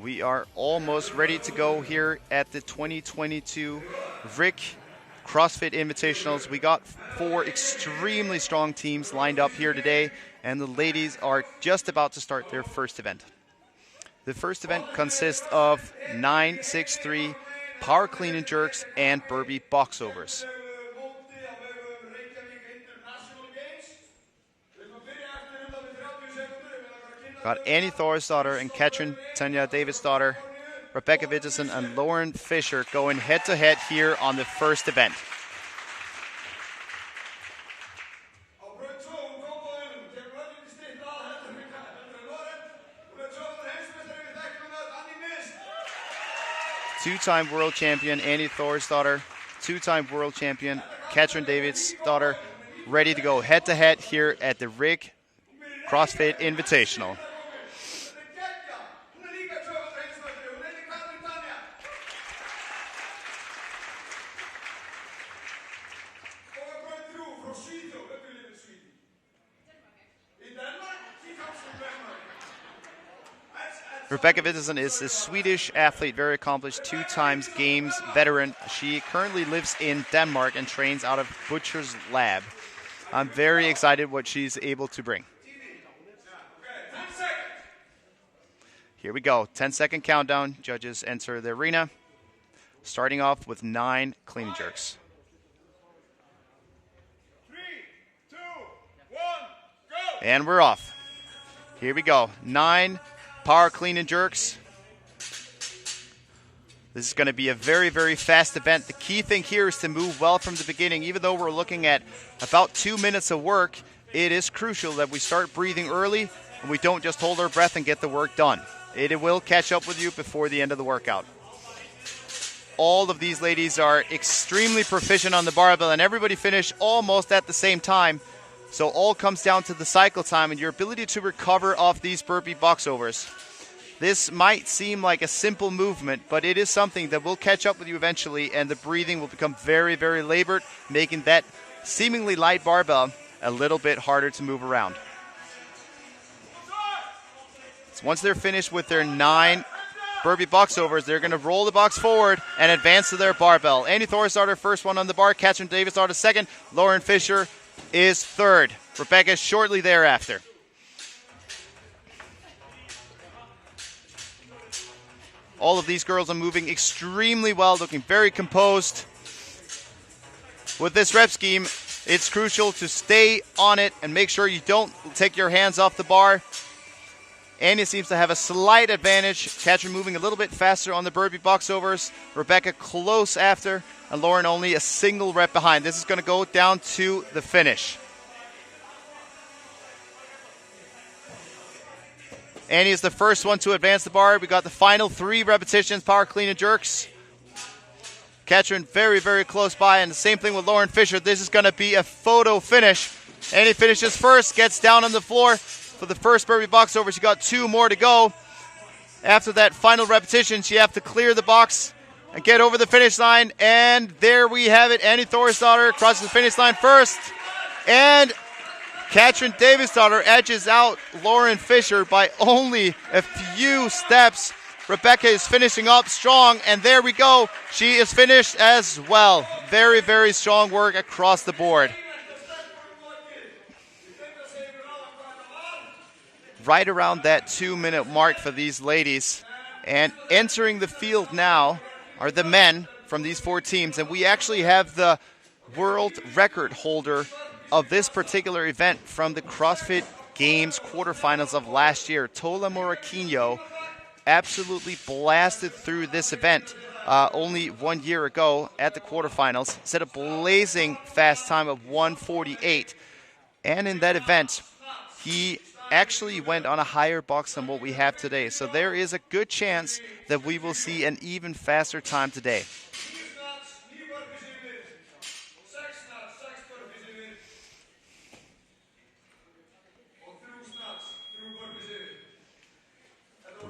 We are almost ready to go here at the 2022 RIC CrossFit Invitationals. We got 4 extremely strong teams lined up here today, and the ladies are just about to start their first event. The first event consists of 9-6-3 power clean and jerks and burpee box overs. Got Annie Thorisdottir and Katrin Davidsdottir, Rebecca Wittesen and Lauren Fisher going head-to-head here on the first event. Two-time world champion Annie Thorisdottir, two-time world champion Katrin Davidsdottir, ready to go head-to-head here at the RIC CrossFit Invitational. Rebecca Wittesen is a Swedish athlete, very accomplished, 2 times Games veteran. She currently lives in Denmark and trains out of Butcher's Lab. I'm very excited what she's able to bring. Here we go, 10-second countdown. Judges enter the arena, starting off with 9 clean and jerks. 3, 2, 1, go! And we're off. Here we go, 9 power clean and jerks. This is going to be a very, very fast event. The key thing here is to move well from the beginning. Even though we're looking at about 2 minutes of work, it is crucial that we start breathing early and we don't just hold our breath and get the work done. It will catch up with you before the end of the workout. All of these ladies are extremely proficient on the barbell, and everybody finished almost at the same time. So all comes down to the cycle time and your ability to recover off these burpee box overs. This might seem like a simple movement, but it is something that will catch up with you eventually, and the breathing will become very, very labored, making that seemingly light barbell a little bit harder to move around. So once they're finished with their 9 burpee box overs, they're going to roll the box forward and advance to their barbell. Annie Thorisdottir, first one on the bar. Katrin Davidsdottir, second. Lauren Fisher is third. Rebecca shortly thereafter. All of these girls are moving extremely well, looking very composed. With this rep scheme, it's crucial to stay on it and make sure you don't take your hands off the bar. Annie seems to have a slight advantage. Katrin moving a little bit faster on the burpee box overs. Rebecca close after, and Lauren only a single rep behind. This is going to go down to the finish. Annie is the first one to advance the bar. We got the final 3 repetitions, power clean and jerks. Katrin very, very close by, and the same thing with Lauren Fisher. This is going to be a photo finish. Annie finishes first, gets down on the floor for the first burpee box over. She got 2 more to go. After that final repetition, she have to clear the box and get over the finish line. And there we have it. Annie Thorisdottir crosses the finish line first. And Katrin Davidsdottir edges out Lauren Fisher by only a few steps. Rebecca is finishing up strong, and there we go. She is finished as well. Very, very strong work across the board. Right around that 2-minute mark for these ladies. And entering the field now are the men from these 4 teams. And we actually have the world record holder of this particular event from the CrossFit Games quarterfinals of last year. Tola Moraquinho absolutely blasted through this event only 1 year ago at the quarterfinals. Set a blazing fast time of 1:48. And in that event, he actually went on a higher box than what we have today. So there is a good chance that we will see an even faster time today.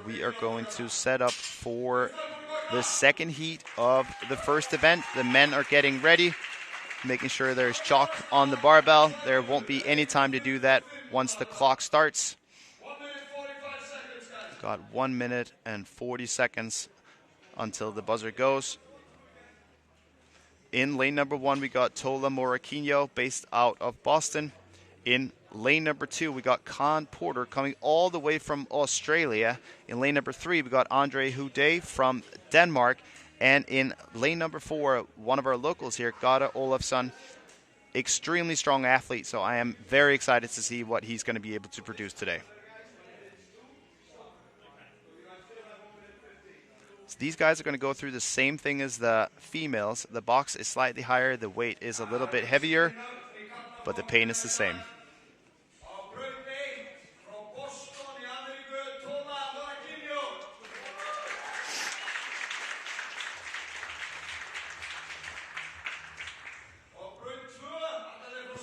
We are going to set up for the second heat of the first event. The men are getting ready, making sure there's chalk on the barbell. There won't be any time to do that once the clock starts. Got 1 minute and 40 seconds until the buzzer goes. In lane number 1, we got Tola Moraquinho, based out of Boston. In lane number 2, we got Con Porter coming all the way from Australia. In lane number 3, we got Andre Houdet from Denmark. And in lane number 4, one of our locals here, Gada Olafsson, extremely strong athlete. So I am very excited to see what he's going to be able to produce today. So these guys are going to go through the same thing as the females. The box is slightly higher, the weight is a little bit heavier, but the pain is the same.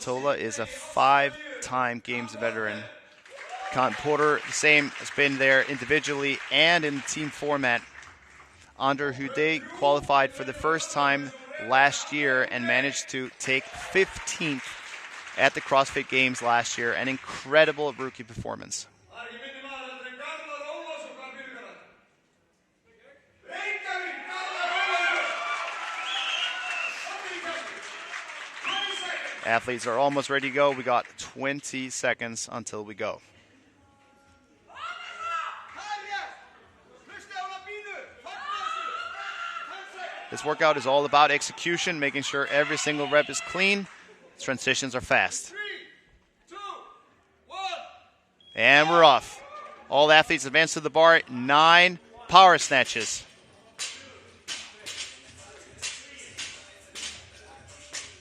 Tola is a 5-time Games veteran. Con Porter, the same, has been there individually and in the team format. Andre Houdet qualified for the first time last year and managed to take 15th at the CrossFit Games last year. An incredible rookie performance. Athletes are almost ready to go. We got 20 seconds until we go. This workout is all about execution, making sure every single rep is clean. Transitions are fast. 3, 2, 1. And we're off. All athletes advance to the bar. 9 power snatches.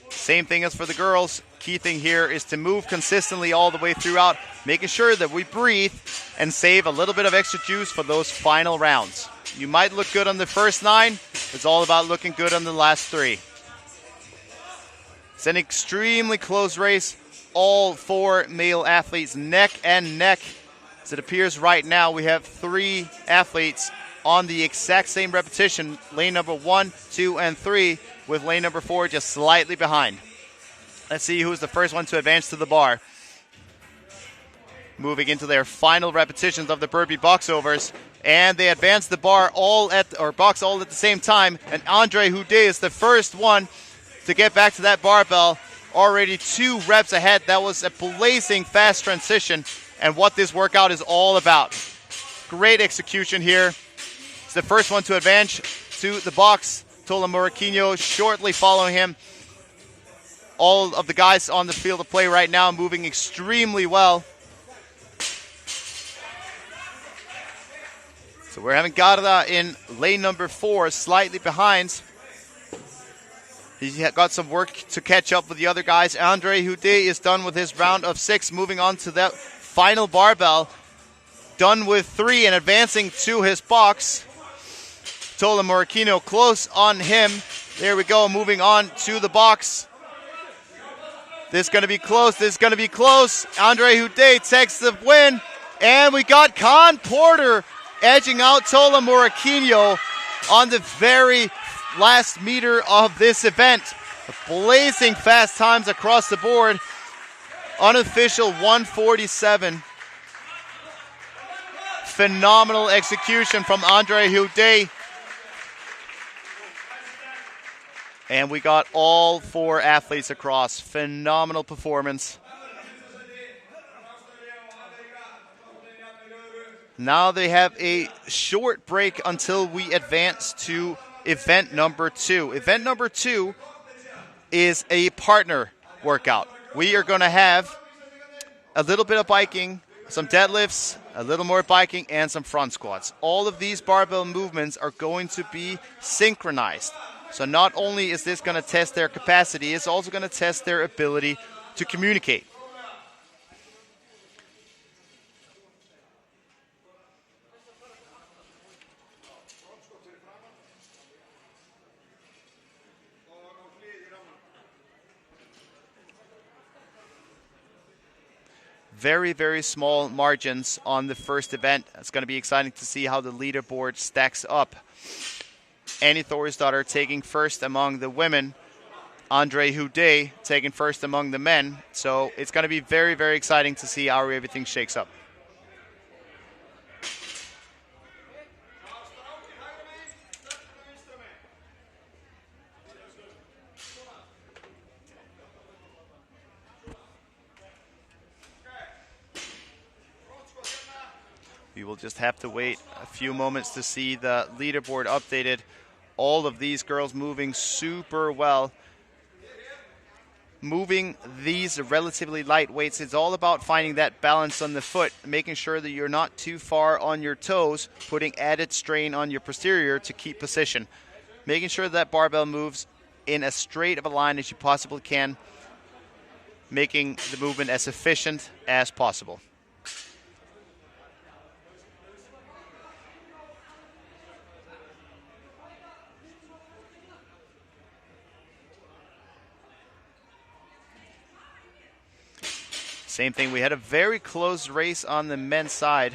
Same thing as for the girls. Key thing here is to move consistently all the way throughout, making sure that we breathe and save a little bit of extra juice for those final rounds. You might look good on the first 9. It's all about looking good on the last 3. It's an extremely close race. All 4 male athletes neck and neck. As it appears right now, we have 3 athletes on the exact same repetition. Lane number 1, 2, and 3, with lane number 4 just slightly behind. Let's see who's the first one to advance to the bar. Moving into their final repetitions of the burpee box overs. And they advance the bar box all at the same time. And Andre Houdet is the first one to get back to that barbell. Already 2 reps ahead. That was a blazing fast transition. And what this workout is all about. Great execution here. It's the first one to advance to the box. Tola Moraquinho shortly following him. All of the guys on the field of play right now moving extremely well. So we're having Garda in lane number 4, slightly behind. He's got some work to catch up with the other guys. Andre Houdet is done with his round of 6, moving on to that final barbell. Done with 3 and advancing to his box. Tola Moraquinho close on him. There we go, moving on to the box. This is going to be close. This is going to be close. Andre Houdet takes the win. And we got Con Porter edging out Tola Moraquinho on the very last meter of this event. Blazing fast times across the board. Unofficial 1:47. Phenomenal execution from Andre Houdet. And we got all 4 athletes across. Phenomenal performance. Now they have a short break until we advance to event number 2. Event number 2 is a partner workout. We are going to have a little bit of biking, some deadlifts, a little more biking, and some front squats. All of these barbell movements are going to be synchronized. So not only is this going to test their capacity, it's also going to test their ability to communicate. Very, very small margins on the first event. It's going to be exciting to see how the leaderboard stacks up. Annie Thorisdottir taking first among the women. Andre Houdet taking first among the men. So it's going to be very, very exciting to see how everything shakes up. We will just have to wait a few moments to see the leaderboard updated. All of these girls moving super well. Moving these relatively light weights, it's all about finding that balance on the foot, making sure that you're not too far on your toes, putting added strain on your posterior to keep position. Making sure that barbell moves in as straight of a line as you possibly can, making the movement as efficient as possible. Same thing, we had a very close race on the men's side.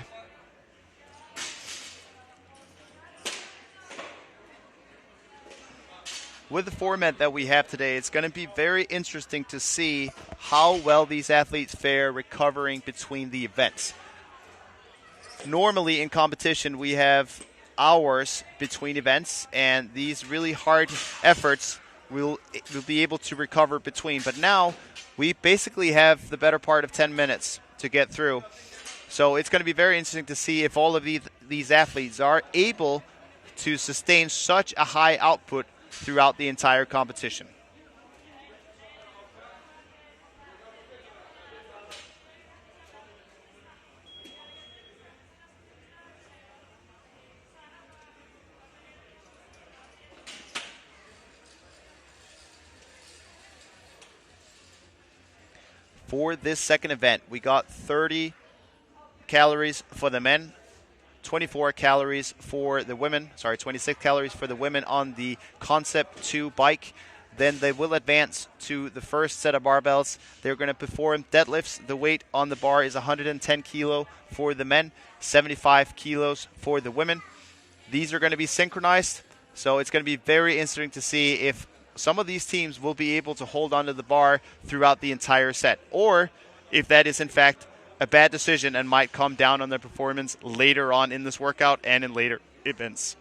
With the format that we have today, it's going to be very interesting to see how well these athletes fare recovering between the events. Normally in competition, we have hours between events, and these really hard efforts we'll be able to recover between. But now we basically have the better part of 10 minutes to get through. So it's going to be very interesting to see if all of these athletes are able to sustain such a high output throughout the entire competition. For this second event, we got 30 calories for the men, 24 calories for the women, 26 calories for the women on the Concept 2 bike. Then they will advance to the first set of barbells. They're going to perform deadlifts. The weight on the bar is 110 kilo for the men, 75 kilos for the women. These are going to be synchronized, so it's going to be very interesting to see if some of these teams will be able to hold onto the bar throughout the entire set, or if that is in fact a bad decision and might come down on their performance later on in this workout and in later events.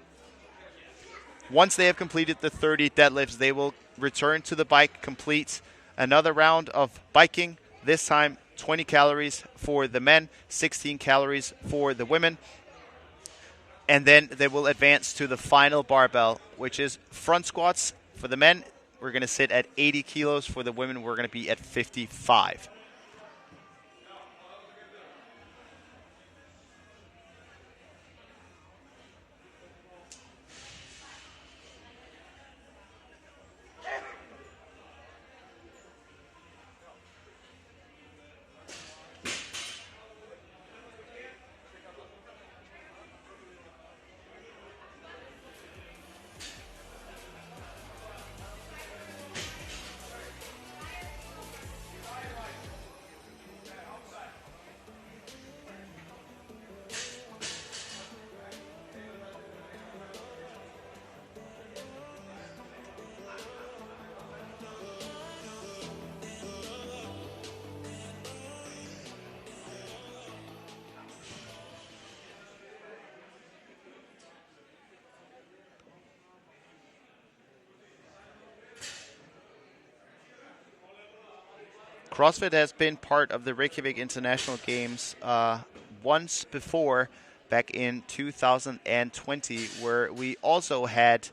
Once they have completed the 30 deadlifts, they will return to the bike, complete another round of biking, this time 20 calories for the men, 16 calories for the women. And then they will advance to the final barbell, which is front squats. For the men, we're going to sit at 80 kilos. For the women, we're going to be at 55. CrossFit has been part of the Reykjavik International Games once before, back in 2020, where we also had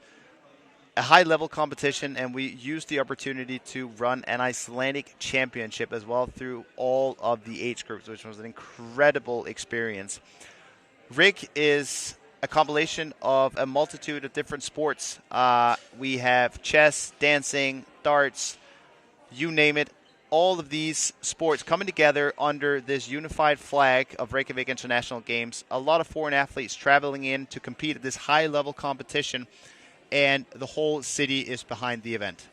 a high-level competition, and we used the opportunity to run an Icelandic championship as well through all of the age groups, which was an incredible experience. RIG is a compilation of a multitude of different sports. We have chess, dancing, darts, you name it. All of these sports coming together under this unified flag of Reykjavik International Games. A lot of foreign athletes traveling in to compete at this high-level competition, and the whole city is behind the event.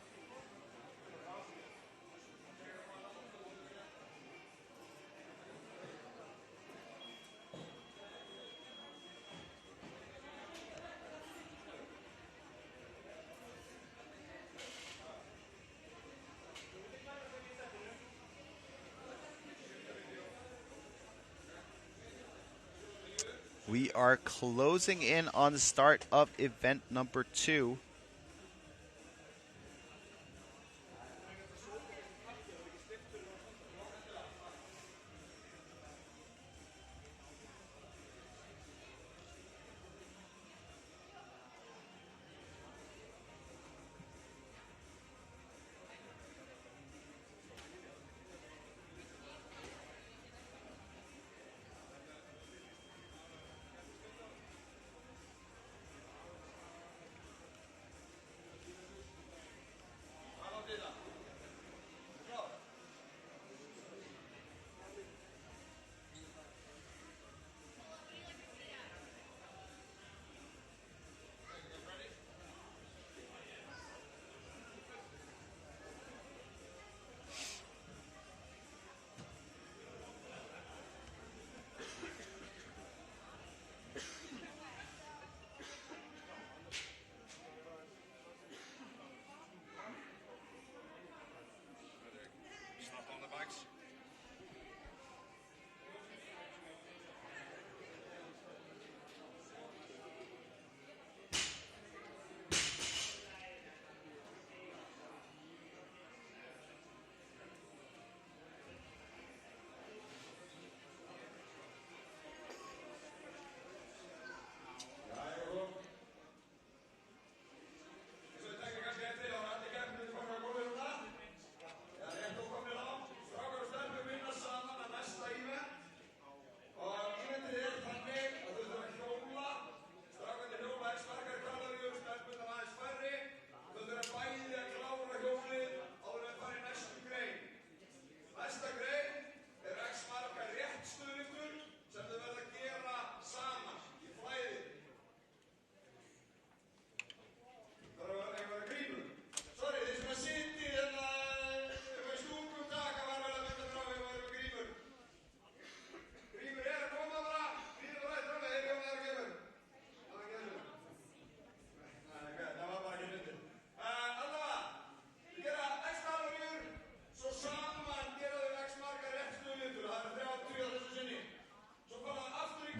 We are closing in on the start of event number 2.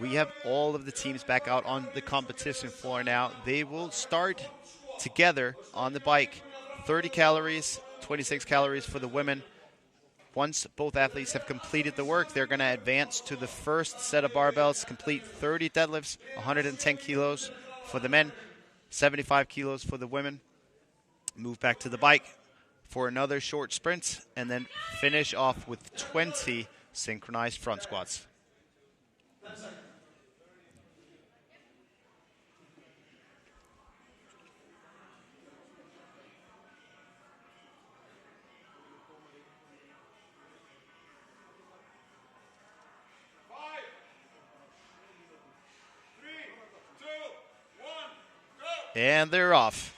we have all of the teams back out on the competition floor now. They will start together on the bike. 30 calories, 26 calories for the women. Once both athletes have completed the work, they're going to advance to the first set of barbells, complete 30 deadlifts, 110 kilos for the men, 75 kilos for the women. Move back to the bike for another short sprint, and then finish off with 20 synchronized front squats. And they're off.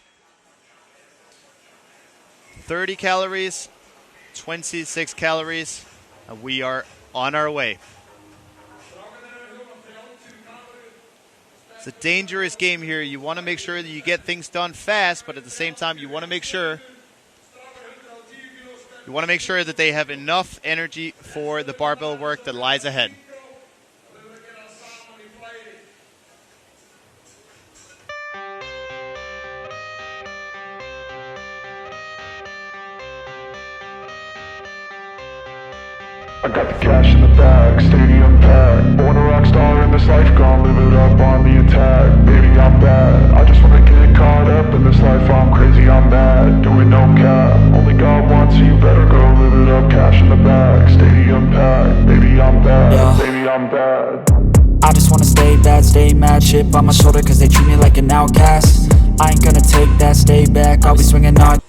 30 calories, 26 calories, and we are on our way. It's a dangerous game here. You want to make sure that you get things done fast, but at the same time, you want to make sure that they have enough energy for the barbell work that lies ahead. I got the cash in the bag, stadium packed. Born a rock star in this life, gon' live it up on the attack. Baby, I'm bad, I just wanna get caught up in this life. I'm crazy, I'm mad, doing no cap. Only God wants, so you better go live it up. Cash in the bag, stadium packed. Baby, I'm bad, yeah. Baby, I'm bad. I just wanna stay bad, stay mad. Chip on my shoulder cause they treat me like an outcast. I ain't gonna take that, stay back. I'll be swinging hard.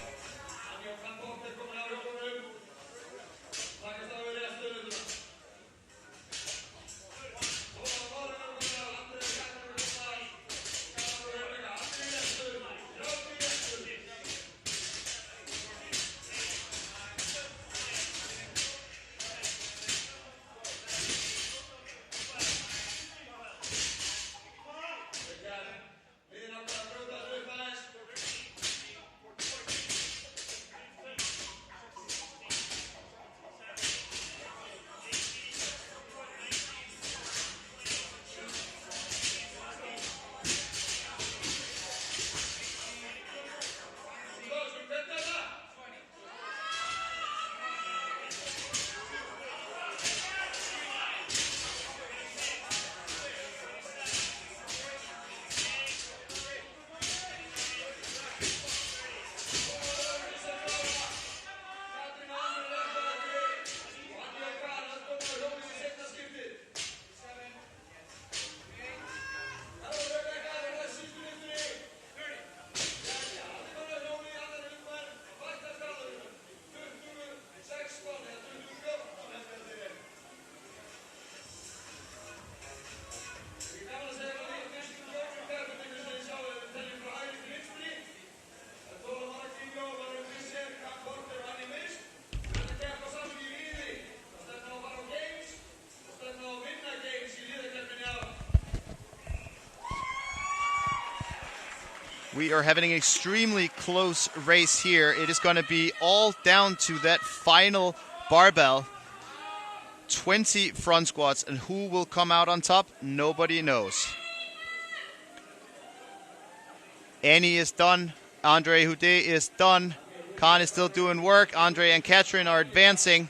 We are having an extremely close race here. It is going to be all down to that final barbell. 20 front squats, and who will come out on top? Nobody knows. Annie is done. Andre Houdet is done. Khan is still doing work. Andre and Katrin are advancing.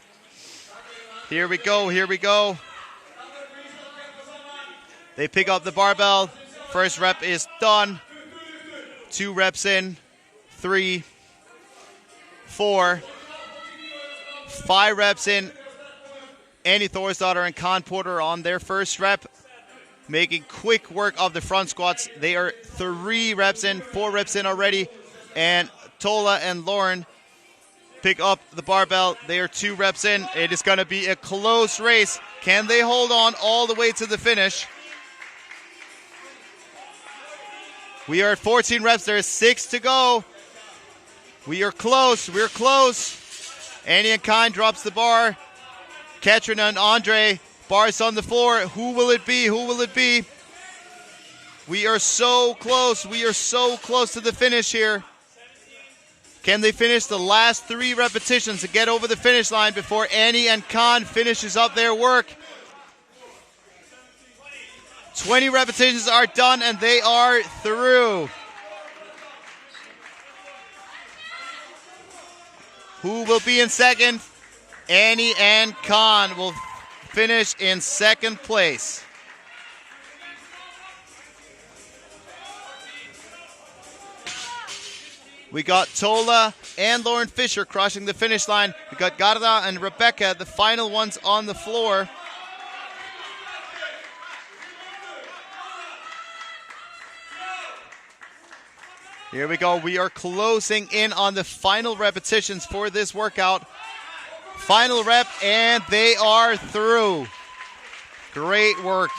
Here we go, here we go. They pick up the barbell. First rep is done. 2 reps in, 3, 4, 5 reps in. Annie Thorisdottir and Khan Porter on their first rep, making quick work of the front squats. They are 3 reps in, 4 reps in already. And Tola and Lauren pick up the barbell. They are 2 reps in. It is going to be a close race. Can they hold on all the way to the finish? We are at 14 reps. There is 6 to go. We are close. We're close. Annie and Khan drops the bar. Katrin and Andre, bars on the floor. Who will it be? Who will it be? We are so close. We are so close to the finish here. Can they finish the last 3 repetitions to get over the finish line before Annie and Khan finishes up their work? 20 repetitions are done, and they are through. Who will be in second? Annie and Khan will finish in second place. We got Tola and Lauren Fisher crossing the finish line. We got Garda and Rebecca, the final ones on the floor. Here we go. We are closing in on the final repetitions for this workout. Final rep, and they are through. Great work.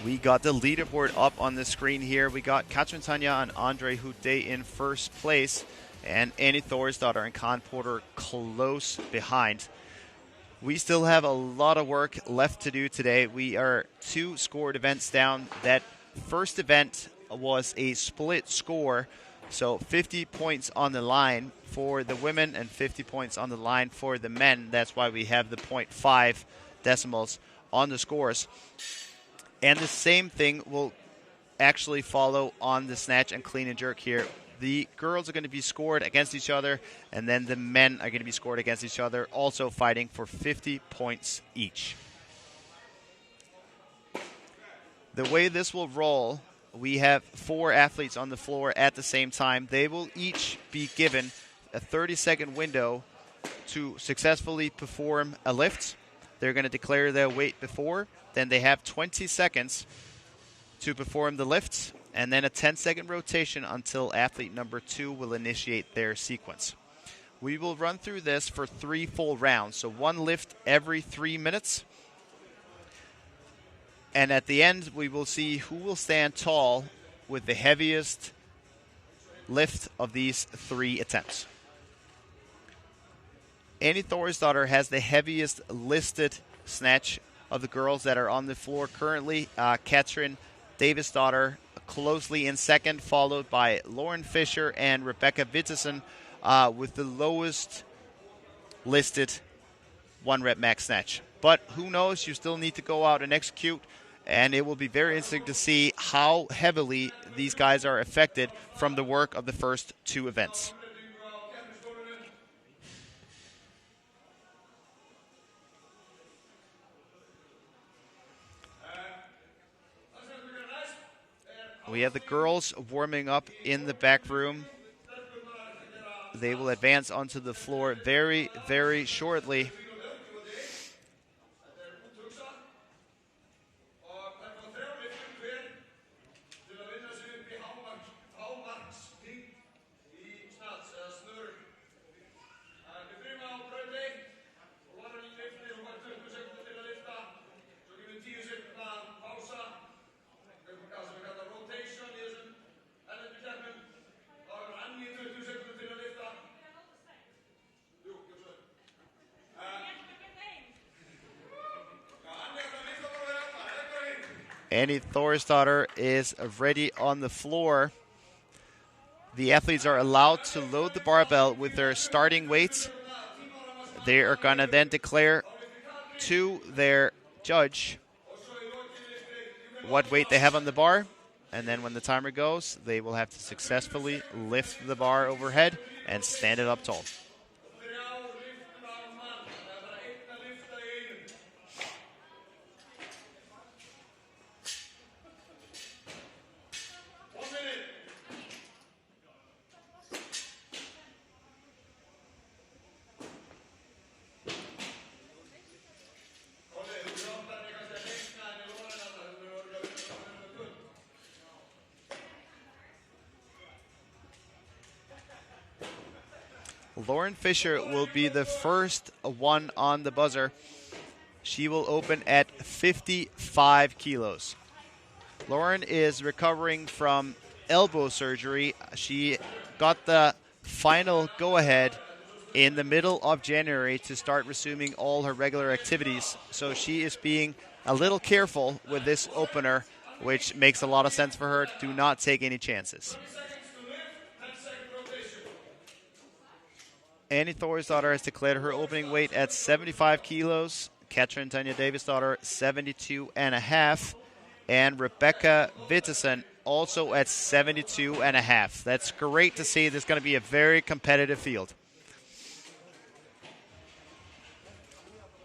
We got the leaderboard up on the screen here. We got Katrin Tanya and Andre Houdet in first place, and Annie Thorisdottir and Con Porter close behind. We still have a lot of work left to do today. We are 2 scored events down. That first event was a split score, so 50 points on the line for the women and 50 points on the line for the men. That's why we have the 0.5 decimals on the scores. And the same thing will actually follow on the snatch and clean and jerk here. The girls are going to be scored against each other, and then the men are going to be scored against each other, also fighting for 50 points each. The way this will roll, we have 4 athletes on the floor at the same time. They will each be given a 30-second window to successfully perform a lift. They're going to declare their weight before. Then they have 20 seconds to perform the lift, and then a 10-second rotation until athlete number 2 will initiate their sequence. We will run through this for 3 full rounds, so 1 lift every 3 minutes. And at the end, we will see who will stand tall with the heaviest lift of these 3 attempts. Annie Thorisdottir has the heaviest listed snatch of the girls that are on the floor currently. Katrin Davidsdottir closely in second, followed by Lauren Fisher and Rebecca Wittesen with the lowest listed 1-rep max snatch. But who knows? You still need to go out and execute, and it will be very interesting to see how heavily these guys are affected from the work of the first 2 events. We have the girls warming up in the back room. They will advance onto the floor very, very shortly. Annie Thorisdottir is ready on the floor. The athletes are allowed to load the barbell with their starting weights. They are going to then declare to their judge what weight they have on the bar. And then when the timer goes, they will have to successfully lift the bar overhead and stand it up tall. Lauren Fisher will be the first one on the buzzer. She will open at 55 kilos. Lauren is recovering from elbow surgery. She got the final go-ahead in the middle of January to start resuming all her regular activities. So she is being a little careful with this opener, which makes a lot of sense for her. Do not take any chances. Annie Thorisdottir has declared her opening weight at 75 kilos. Katrin Tanya Davidsdottir, 72.5. And Rebecca Wittesen also at 72.5. That's great to see. There's going to be a very competitive field.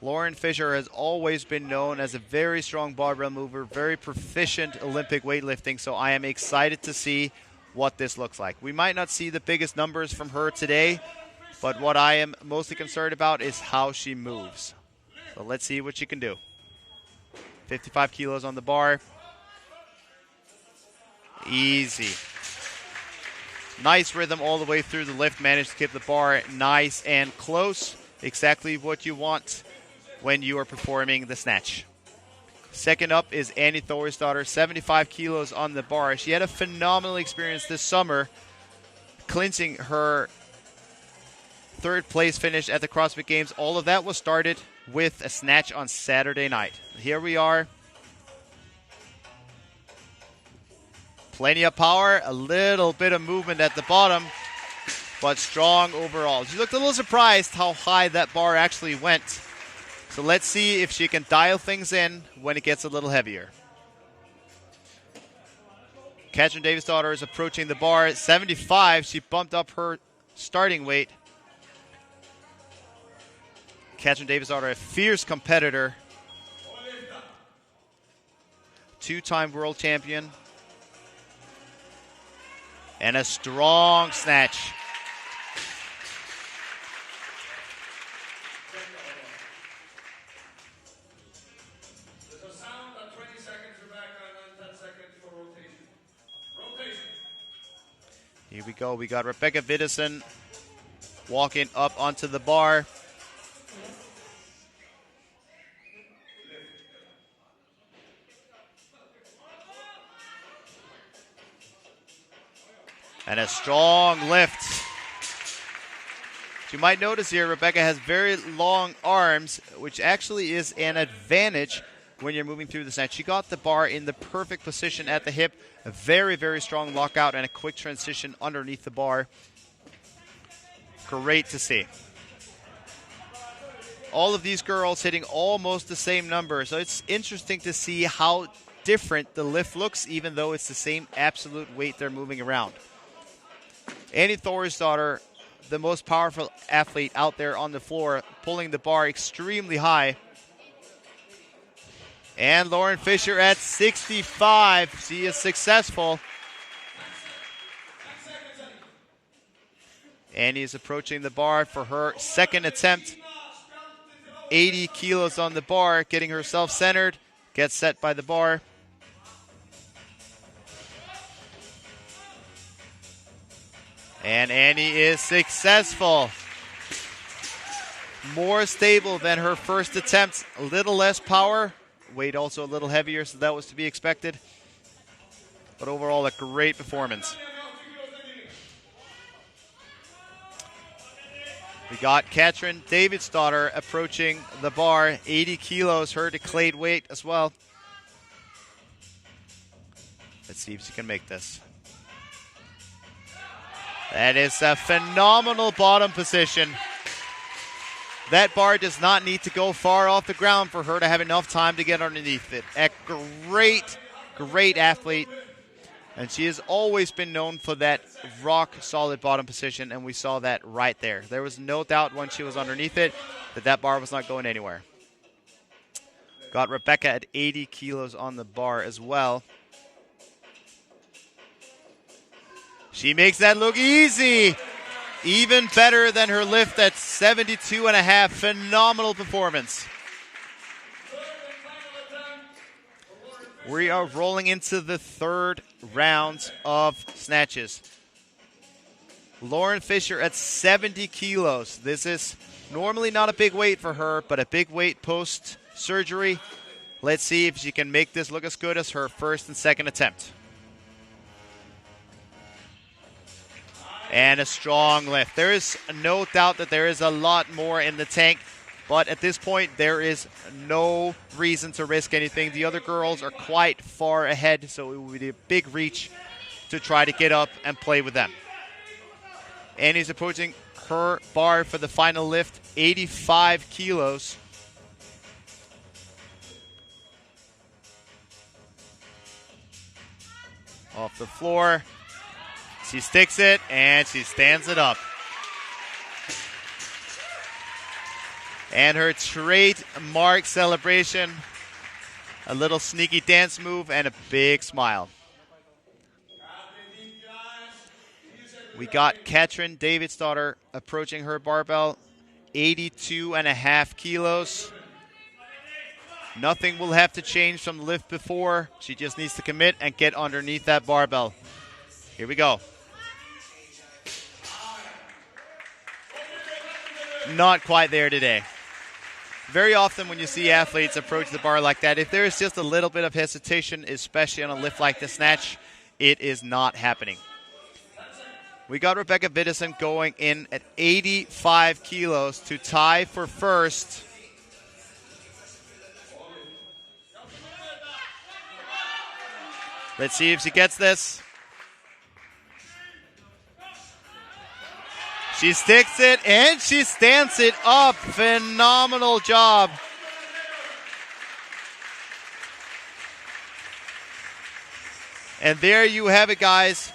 Lauren Fisher has always been known as a very strong barbell mover, very proficient Olympic weightlifting, so I am excited to see what this looks like. We might not see the biggest numbers from her today, but what I am mostly concerned about is how she moves. So let's see what she can do. 55 kilos on the bar. Easy. Nice rhythm all the way through the lift. Managed to keep the bar nice and close. Exactly what you want when you are performing the snatch. Second up is Annie Thorisdottir, 75 kilos on the bar. She had a phenomenal experience this summer, clinching her third place finish at the CrossFit Games. All of that was started with a snatch on Saturday night. Here we are. Plenty of power, a little bit of movement at the bottom, but strong overall. She looked a little surprised how high that bar actually went. So let's see if she can dial things in when it gets a little heavier. Katrin Davidsdottir is approaching the bar at 75. She bumped up her starting weight. Katrin Davidsdottir, a fierce competitor. Two-time world champion. And a strong snatch. There's a sound at 20 seconds, Rebecca, and then 10 seconds for rotation. Rotation. Here we go. We got Rebecca Vidison walking up onto the bar. And a strong lift. You might notice here, Rebecca has very long arms, which actually is an advantage when you're moving through the snatch. She got the bar in the perfect position at the hip. A very, very strong lockout and a quick transition underneath the bar. Great to see. All of these girls hitting almost the same number. So it's interesting to see how different the lift looks, even though it's the same absolute weight they're moving around. Annie Thorisdottir, the most powerful athlete out there on the floor, pulling the bar extremely high. And Lauren Fisher at 65. She is successful. Annie is approaching the bar for her second attempt. 80 kilos on the bar, getting herself centered. Gets set by the bar. And Annie is successful. More stable than her first attempt. A little less power. Weight also a little heavier, so that was to be expected. But overall, a great performance. We got Katrin Davidsdottir approaching the bar. 80 kilos, her declared weight as well. Let's see if she can make this. That is a phenomenal bottom position. That bar does not need to go far off the ground for her to have enough time to get underneath it. A great, great athlete. And she has always been known for that rock-solid bottom position, and we saw that right there. There was no doubt when she was underneath it that that bar was not going anywhere. Got Rebecca at 80 kilos on the bar as well. She makes that look easy. Even better than her lift at 72.5. Phenomenal performance. We are rolling into the third round of snatches. Lauren Fisher at 70 kilos. This is normally not a big weight for her, but a big weight post-surgery. Let's see if she can make this look as good as her first and second attempt. And a strong lift. There is no doubt that there is a lot more in the tank, but at this point, there is no reason to risk anything. The other girls are quite far ahead, so it would be a big reach to try to get up and play with them. Annie's approaching her bar for the final lift, 85 kilos. Off the floor. She sticks it, and she stands it up. And her trademark celebration, a little sneaky dance move, and a big smile. We got Katrin Davidsdottir approaching her barbell, 82.5 kilos. Nothing will have to change from the lift before. She just needs to commit and get underneath that barbell. Here we go. Not quite there today. very often when you see athletes approach the bar like that, if there is just a little bit of hesitation, especially on a lift like the snatch, it is not happening. We got Rebecca Vidison going in at 85 kilos to tie for first. Let's see if she gets this. She sticks it and she stands it up. Phenomenal job. And there you have it, guys.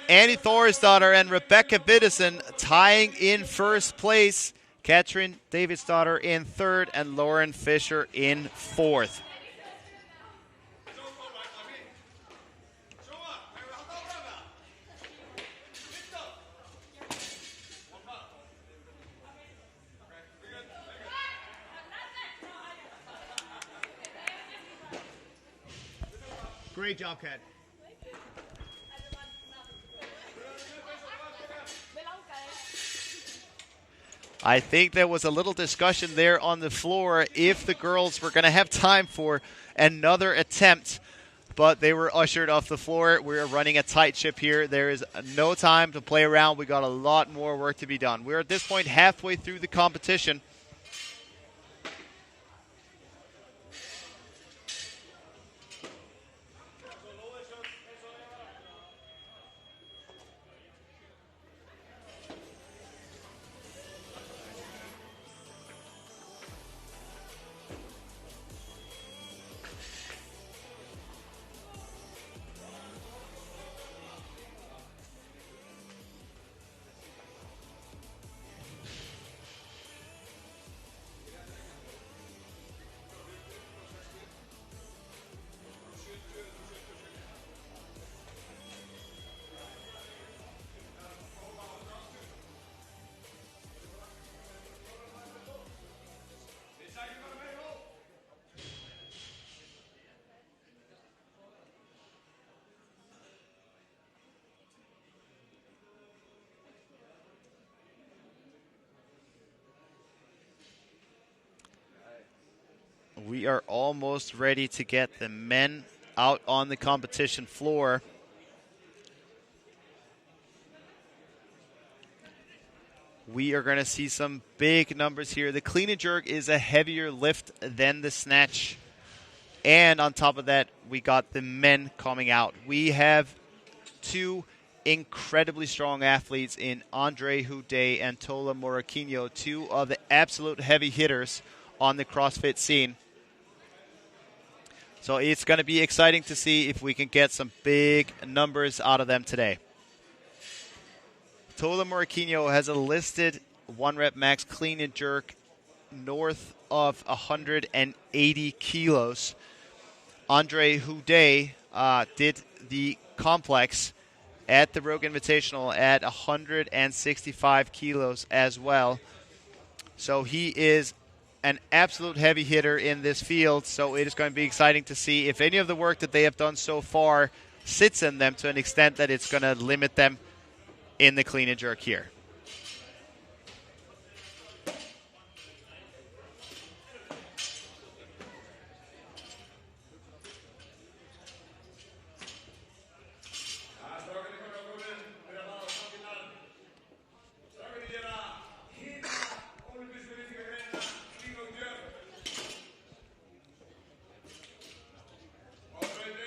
Annie Thorisdottir and Rebecca Vidison tying in first place. Katrin Davidsdottir in third and Lauren Fisher in fourth. Great job, Kat. I think there was a little discussion there on the floor if the girls were going to have time for another attempt, but they were ushered off the floor. We're running a tight ship here. There is no time to play around. We got a lot more work to be done. We're at this point halfway through the competition. We are almost ready to get the men out on the competition floor. We are going to see some big numbers here. The clean and jerk is a heavier lift than the snatch. And on top of that, we got the men coming out. We have two incredibly strong athletes in Andre Houdet and Tola Moraquinho, two of the absolute heavy hitters on the CrossFit scene. So it's going to be exciting to see if we can get some big numbers out of them today. Tola Moraquinho has a listed 1 rep max clean and jerk north of 180 kilos. Andre Houdet did the complex at the Rogue Invitational at 165 kilos as well. So he is an absolute heavy hitter in this field, so it is going to be exciting to see if any of the work that they have done so far sits in them to an extent that it's going to limit them in the clean and jerk here.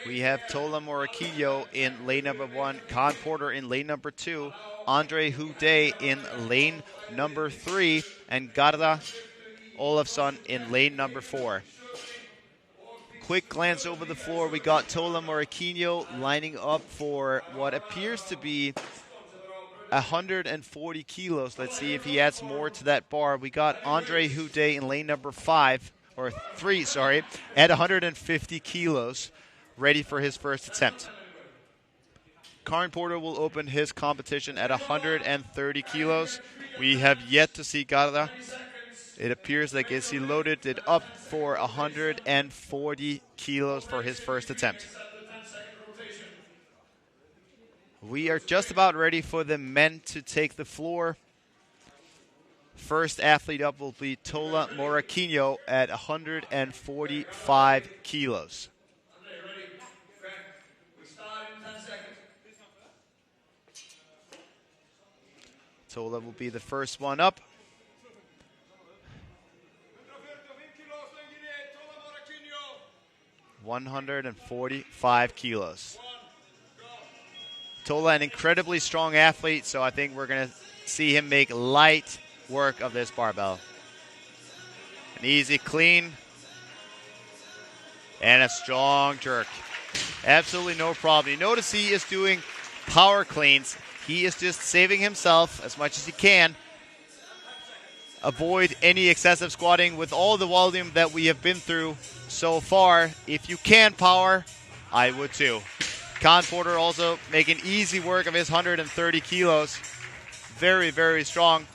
We have Tola Moraquinho in lane number 1, Con Porter in lane number 2, Andre Houdet in lane number 3, and Garda Olafsson in lane number 4. Quick glance over the floor. We got Tola Moraquinho lining up for what appears to be 140 kilos. Let's see if he adds more to that bar. We got Andre Houdet in lane number 3, at 150 kilos. Ready for his first attempt. Karin Porter will open his competition at 130 kilos. We have yet to see Garda. It appears like he loaded it up for 140 kilos for his first attempt. We are just about ready for the men to take the floor. First athlete up will be Tola Moraquinho at 145 kilos. Andre, ready? Okay. We start in 10 seconds. Tola will be the first one up. 145 kilos. Tola, an incredibly strong athlete, so I think we're going to see him make light work of this barbell. An easy clean and a strong jerk. Absolutely no problem. You notice he is doing power cleans. He is just saving himself as much as he can. Avoid any excessive squatting with all the volume that we have been through so far. If you can power, I would too. Con Porter also making easy work of his 130 kilos. Very, very strong.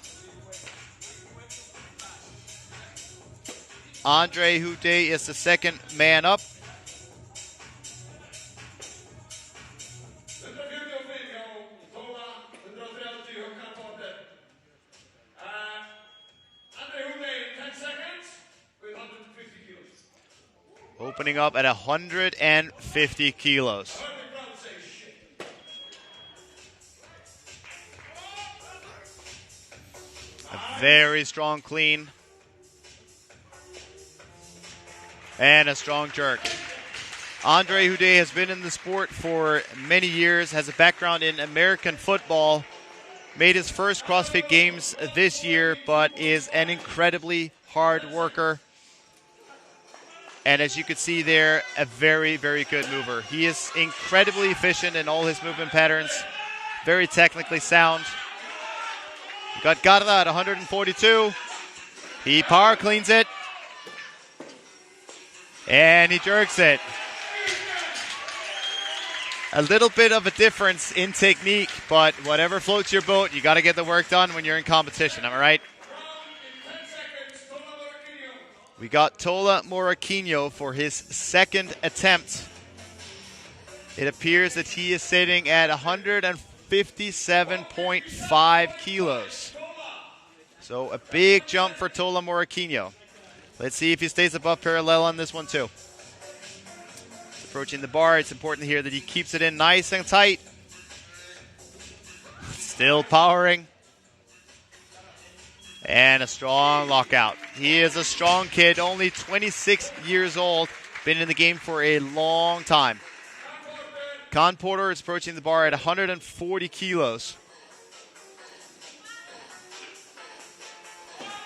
Andre Houdet is the second man up. Opening up at 150 kilos. A very strong clean. And a strong jerk. Andre Houdet has been in the sport for many years, has a background in American football, made his first CrossFit Games this year, but is an incredibly hard worker. And as you can see there, a very, very good mover. He is incredibly efficient in all his movement patterns, very technically sound. We got Garda at 142. He power cleans it. And he jerks it. A little bit of a difference in technique, but whatever floats your boat, you got to get the work done when you're in competition, am I right? We got Tola Moraquinho for his second attempt. It appears that he is sitting at 157.5 kilos. So a big jump for Tola Moraquinho. Let's see if he stays above parallel on this one too. Approaching the bar, it's important here that he keeps it in nice and tight. Still powering. And a strong lockout. He is a strong kid, only 26 years old. Been in the game for a long time. Con Porter is approaching the bar at 140 kilos.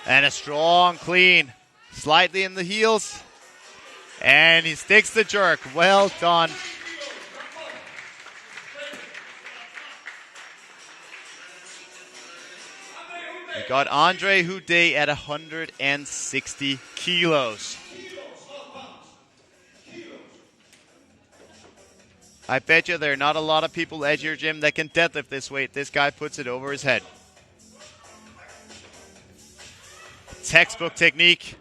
And a strong clean. Slightly in the heels. And he sticks the jerk. Well done. We got Andre Houdet at 160 kilos. I bet you there are not a lot of people at your gym that can deadlift this weight. This guy puts it over his head. Textbook technique.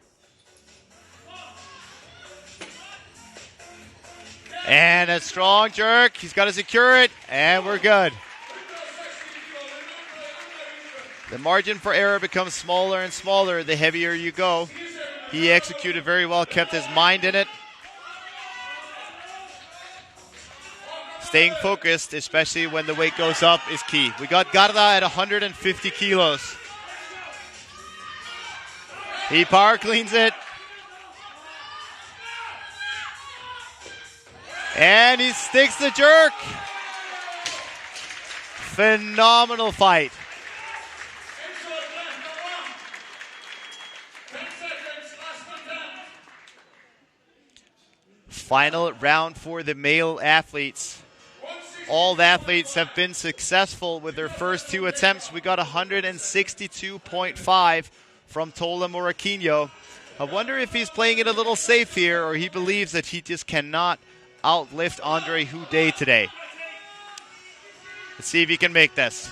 And a strong jerk. He's got to secure it, and we're good. The margin for error becomes smaller and smaller the heavier you go. He executed very well, kept his mind in it. Staying focused, especially when the weight goes up, is key. We got Garda at 150 kilos. He power cleans it. And he sticks the jerk. Phenomenal fight. Final round for the male athletes. All the athletes have been successful with their first two attempts. We got 162.5 from Tola Moraquinho. I wonder if he's playing it a little safe here, or he believes that he just cannot outlift Andre Houdet today. Let's see if he can make this.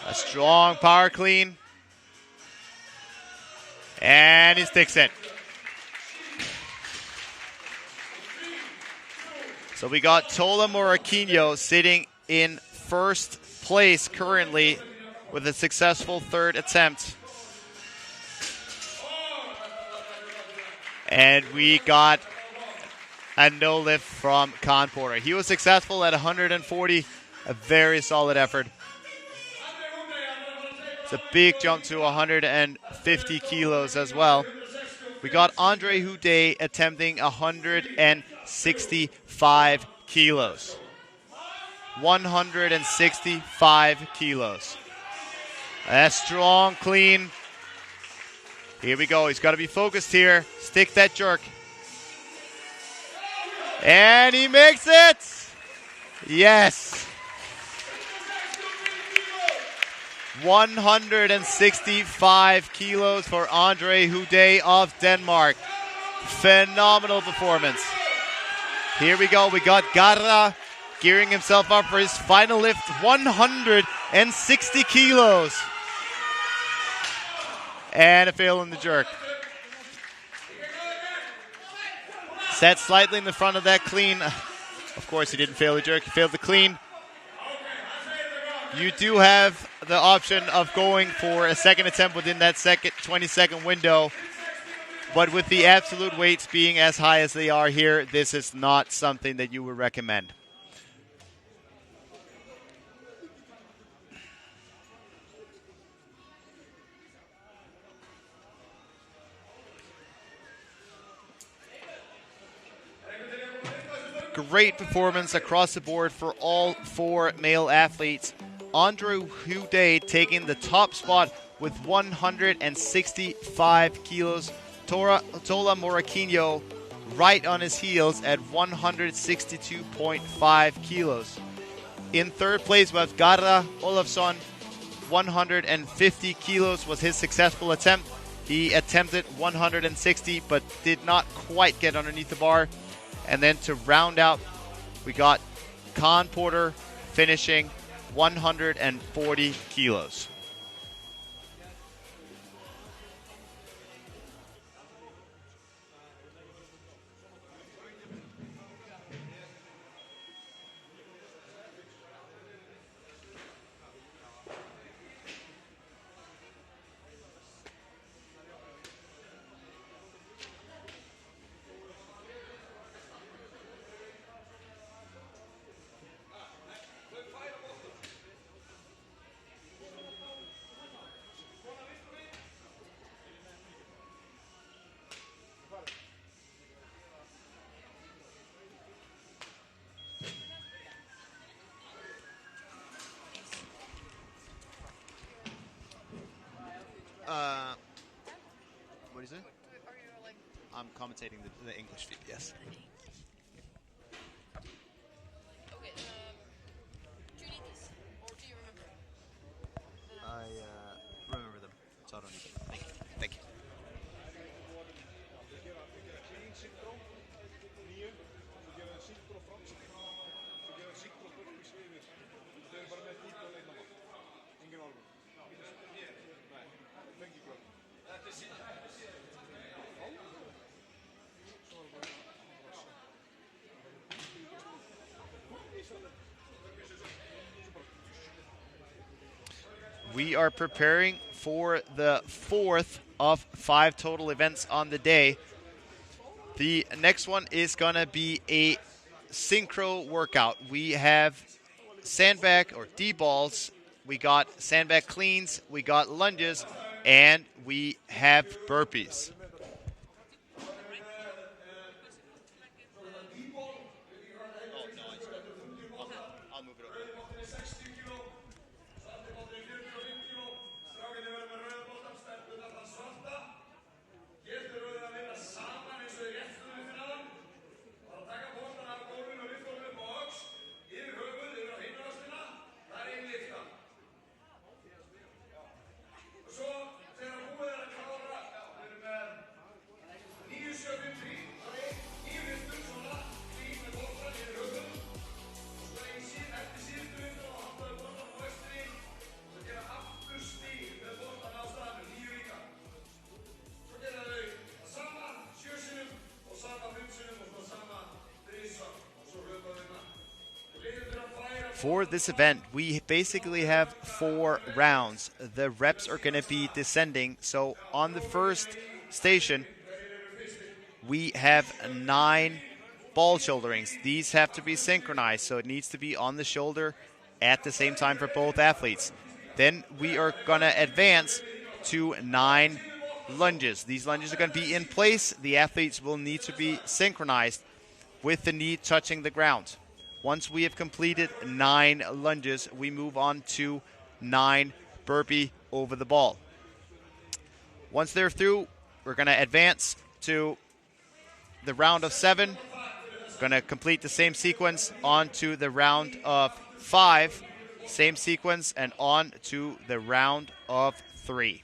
A strong power clean. And he sticks it. So we got Tola Moraquinho sitting in first place currently with a successful third attempt. And we got a no lift from Con Porter. He was successful at 140, a very solid effort. It's a big jump to 150 kilos as well. We got Andre Houdet attempting 165 kilos. 165 kilos. A strong clean. Here we go. He's got to be focused here. Stick that jerk. And he makes it. Yes. 165 kilos for Andre Houdet of Denmark. Phenomenal performance. Here we go. We got Garra gearing himself up for his final lift. 160 kilos. And a fail in the jerk. Set slightly in the front of that clean. Of course, he didn't fail the jerk. He failed the clean. You do have the option of going for a second attempt within that 20-second window. But with the absolute weights being as high as they are here, this is not something that you would recommend. Great performance across the board for all four male athletes. Andre Houdet taking the top spot with 165 kilos. Tola Moraquinho right on his heels at 162.5 kilos. In third place was Garra Olafsson. 150 kilos was his successful attempt. He attempted 160 but did not quite get underneath the bar. And then to round out, we got Con Porter finishing 140 kilos. What is it? I'm commentating the English feed, yes. Okay, do you need these? Or do you remember? I remember them, so I don't need them. Thank you. Thank you. We are preparing for the fourth of 5 total events on the day. The next one is going to be a synchro workout. We have sandbag or D-balls, we got sandbag cleans, we got lunges, and we have burpees. Svo þegar búið að klára, við erum með For this event, we basically have 4 rounds. The reps are going to be descending. So on the first station, we have 9 ball shoulderings. These have to be synchronized, so it needs to be on the shoulder at the same time for both athletes. Then we are going to advance to 9 lunges. These lunges are going to be in place. The athletes will need to be synchronized with the knee touching the ground. Once we have completed 9 lunges, we move on to 9 burpee over the ball. Once they're through, we're going to advance to the round of 7. Going to complete the same sequence on to the round of 5. Same sequence and on to the round of 3.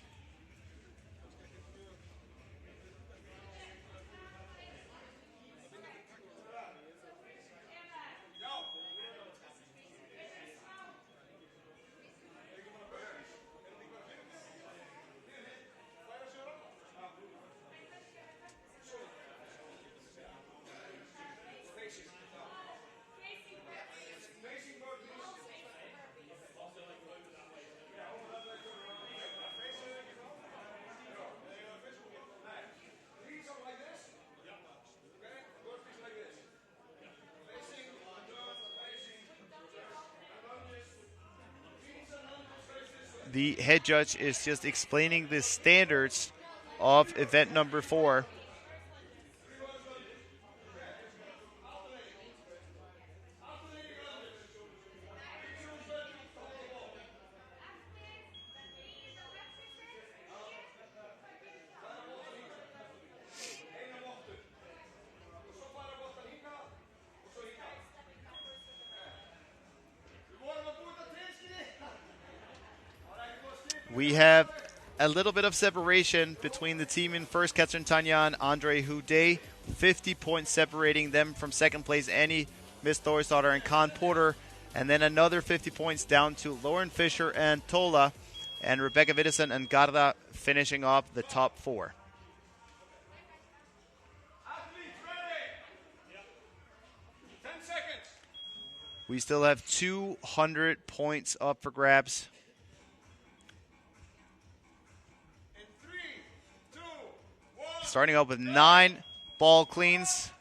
The head judge is just explaining the standards of event number 4. We have a little bit of separation between the team in first, Katrin Davidsdottir and Andre Houdet. 50 points separating them from second place, Annie, Miss Thorisdottir, and Con Porter. And then another 50 points down to Lauren Fisher and Tola, and Rebecca Widdison and Garda finishing off the top 4. We still have 200 points up for grabs. Starting up with 9 ball cleans.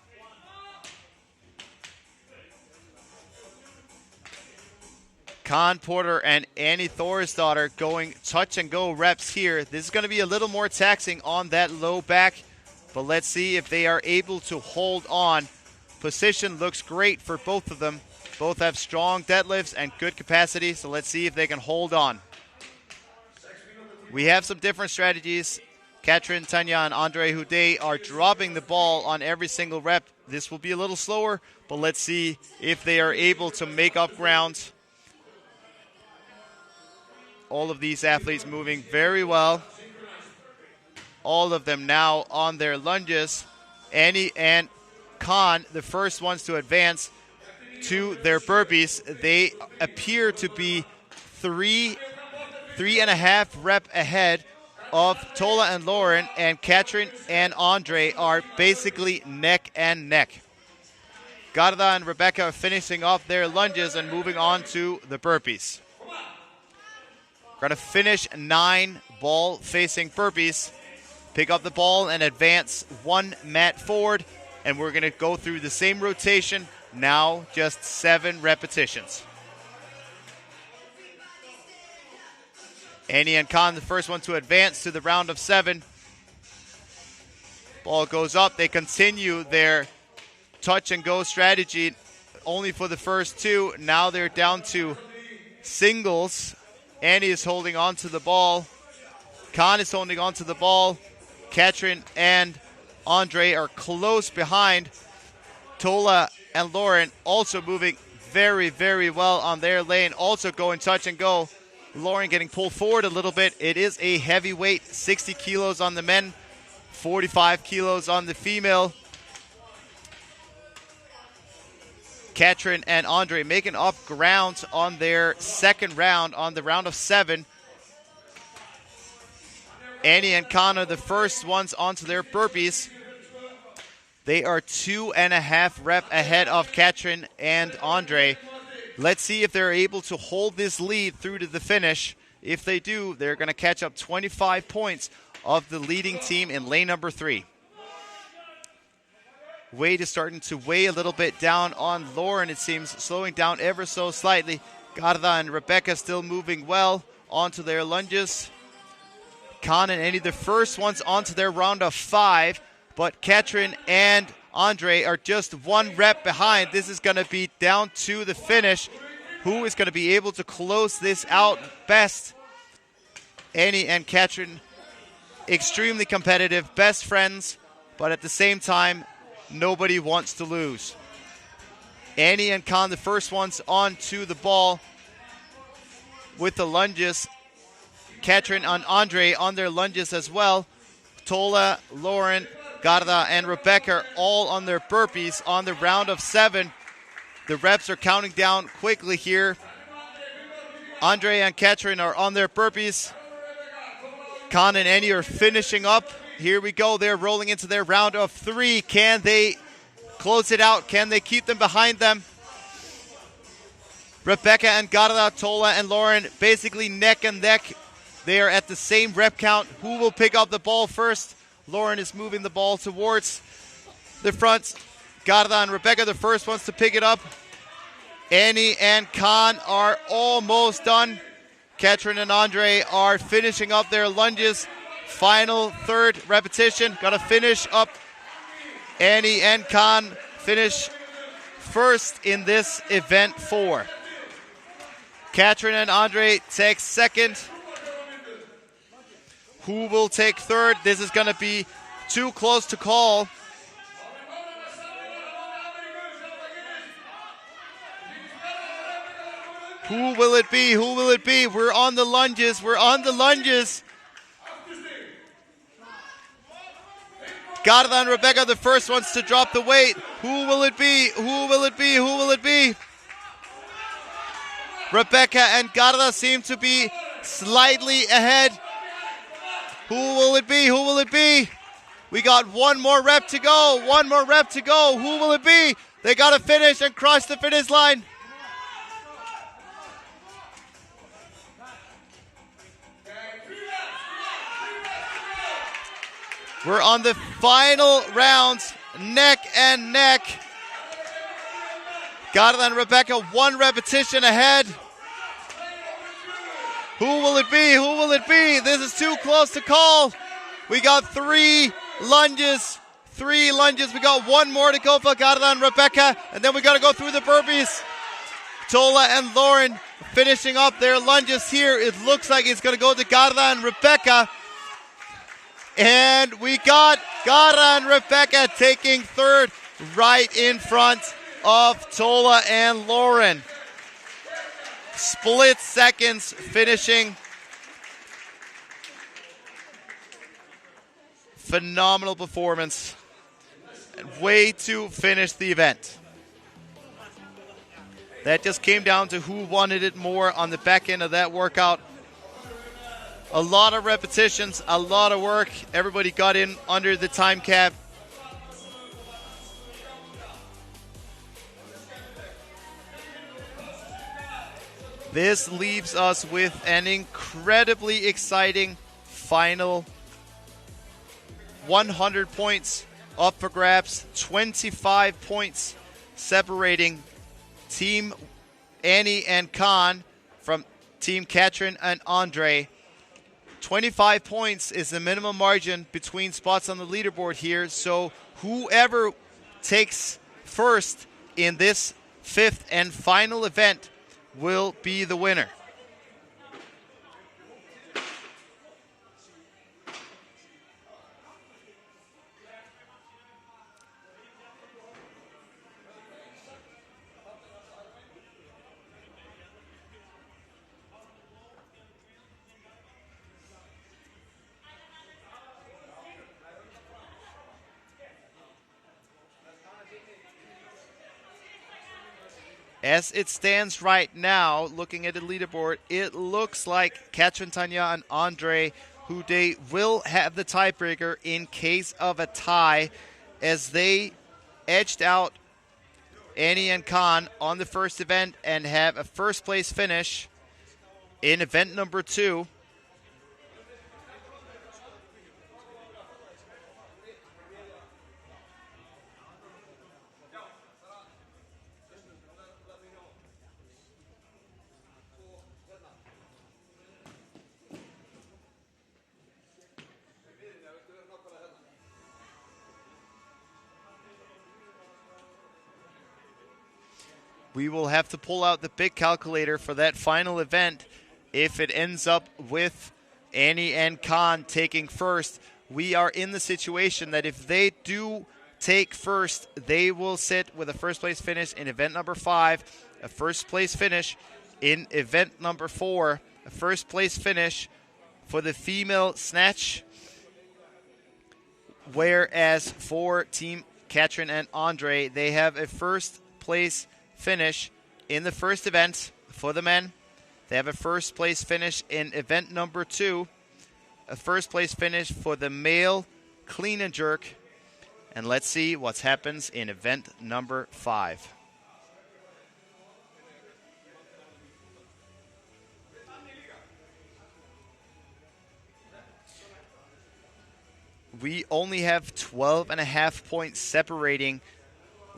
Con Porter and Annie Thorisdottir going touch and go reps here. This is going to be a little more taxing on that low back, but let's see if they are able to hold on. Position looks great for both of them. Both have strong deadlifts and good capacity, so let's see if they can hold on. We have some different strategies. Katrin Davidsdottir and Andre Houdet are dropping the ball on every single rep. This will be a little slower, but let's see if they are able to make up ground. All of these athletes moving very well. All of them now on their lunges. Annie and Con, the first ones to advance to their burpees. They appear to be three and a half rep ahead of Tola and Lauren, and Katrin and Andre are basically neck and neck. Garda and Rebecca are finishing off their lunges and moving on to the burpees. We're going to finish 9 ball-facing burpees. Pick up the ball and advance 1 mat forward, and we're going to go through the same rotation, now just 7 repetitions. Annie and Con, the first one to advance to the round of 7. Ball goes up. They continue their touch and go strategy only for the first 2. Now they're down to singles. Annie is holding on to the ball. Con is holding on to the ball. Katrin and Andre are close behind. Tola and Lauren also moving very, very well on their lane. Also going touch and go. Lauren getting pulled forward a little bit. It is a heavyweight, 60 kilos on the men, 45 kilos on the female. Katrin and Andre making up ground on their second round, on the round of 7. Annie and Con are the first ones onto their burpees. They are 2.5 rep ahead of Katrin and Andre. Let's see if they're able to hold this lead through to the finish. If they do, they're going to catch up 25 points of the leading team in lane number 3. Weight is starting to weigh a little bit down on Lauren, it seems, slowing down ever so slightly. Garda and Rebecca still moving well onto their lunges. Khan and Annie, the first ones onto their round of 5, but Katrin and Andre are just 1 rep behind. This is going to be down to the finish. Who is going to be able to close this out best? Annie and Katrin, extremely competitive, best friends, but at the same time, nobody wants to lose. Annie and Khan, the first ones onto the ball with the lunges. Katrin and Andre on their lunges as well. Tola, Lauren, Garda, and Rebecca are all on their burpees on the round of 7. The reps are counting down quickly here. Andre and Katrin are on their burpees. Khan and Annie are finishing up. Here we go. They're rolling into their round of 3. Can they close it out? Can they keep them behind them? Rebecca and Garda, Tola and Lauren basically neck and neck. They are at the same rep count. Who will pick up the ball first? Lauren is moving the ball towards the front. Garda and Rebecca, the first ones to pick it up. Annie and Khan are almost done. Katrin and Andre are finishing up their lunges. Final 3rd repetition. Got to finish up. Annie and Khan finish first in this event 4. Katrin and Andre take 2nd. Who will take 3rd? This is going to be too close to call. Who will it be? Who will it be? We're on the lunges. We're on the lunges. Garda and Rebecca, the first ones to drop the weight. Who will it be? Who will it be? Who will it be? Rebecca and Garda seem to be slightly ahead. Who will it be? Who will it be? We got 1 more rep to go. 1 more rep to go. Who will it be? They got to finish and cross the finish line. We're on the final rounds, neck and neck. Garda and Rebecca, 1 repetition ahead. Who will it be? Who will it be? This is too close to call. We got 3 lunges. 3 lunges. We got 1 more to go for Garda and Rebecca. And then we got to go through the burpees. Tola and Lauren finishing up their lunges here. It looks like it's going to go to Garda and Rebecca. And we got Garda and Rebecca taking 3rd right in front of Tola and Lauren. Split seconds finishing. Phenomenal performance. And way to finish the event. That just came down to who wanted it more on the back end of that workout. A lot of repetitions, a lot of work. Everybody got in under the time cap. This leaves us with an incredibly exciting final 100 points up for grabs, 25 points separating Team Annie and Khan from Team Katrin and Andre. 25 points is the minimum margin between spots on the leaderboard here, so whoever takes first in this 5th and final event will be the winner. As it stands right now, looking at the leaderboard, it looks like Katrin, Tanya, and Andre, who they will have the tiebreaker in case of a tie, as they edged out Annie and Khan on the first event and have a first place finish in event number 2. We will have to pull out the big calculator for that final event. If it ends up with Annie and Khan taking first, we are in the situation that if they do take first, they will sit with a first place finish in event number 5, a first place finish in event number 4, a first place finish for the female snatch. Whereas for Team Katrin and Andre, they have a first place finish in the first event for the men. They have a first place finish in event number 2, a first place finish for the male clean and jerk. And let's see what happens in event number 5. We only have 12.5 points separating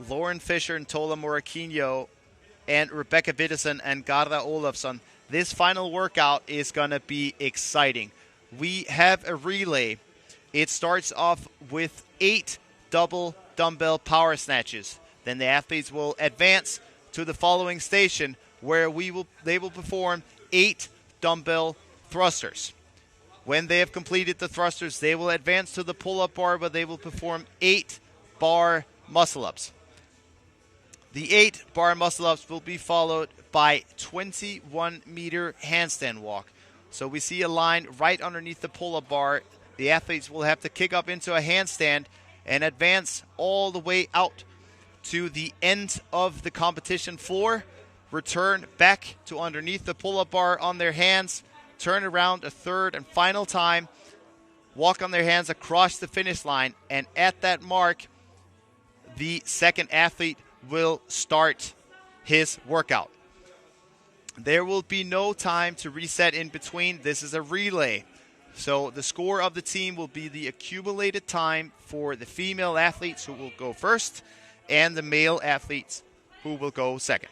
Lauren Fisher and Tola Moraquinho and Rebecca Widdesen and Garda Olafsson. This final workout is going to be exciting. We have a relay. It starts off with 8 double dumbbell power snatches. Then the athletes will advance to the following station where they will perform 8 dumbbell thrusters. When they have completed the thrusters, they will advance to the pull-up bar where they will perform 8 bar muscle-ups. The 8 bar muscle-ups will be followed by 21-meter handstand walk. So we see a line right underneath the pull-up bar. The athletes will have to kick up into a handstand and advance all the way out to the end of the competition floor. Return back to underneath the pull-up bar on their hands. Turn around a third and final time. Walk on their hands across the finish line. And at that mark, the second athlete will start his workout. There will be no time to reset in between. This is a relay. So the score of the team will be the accumulated time for the female athletes who will go first and the male athletes who will go second.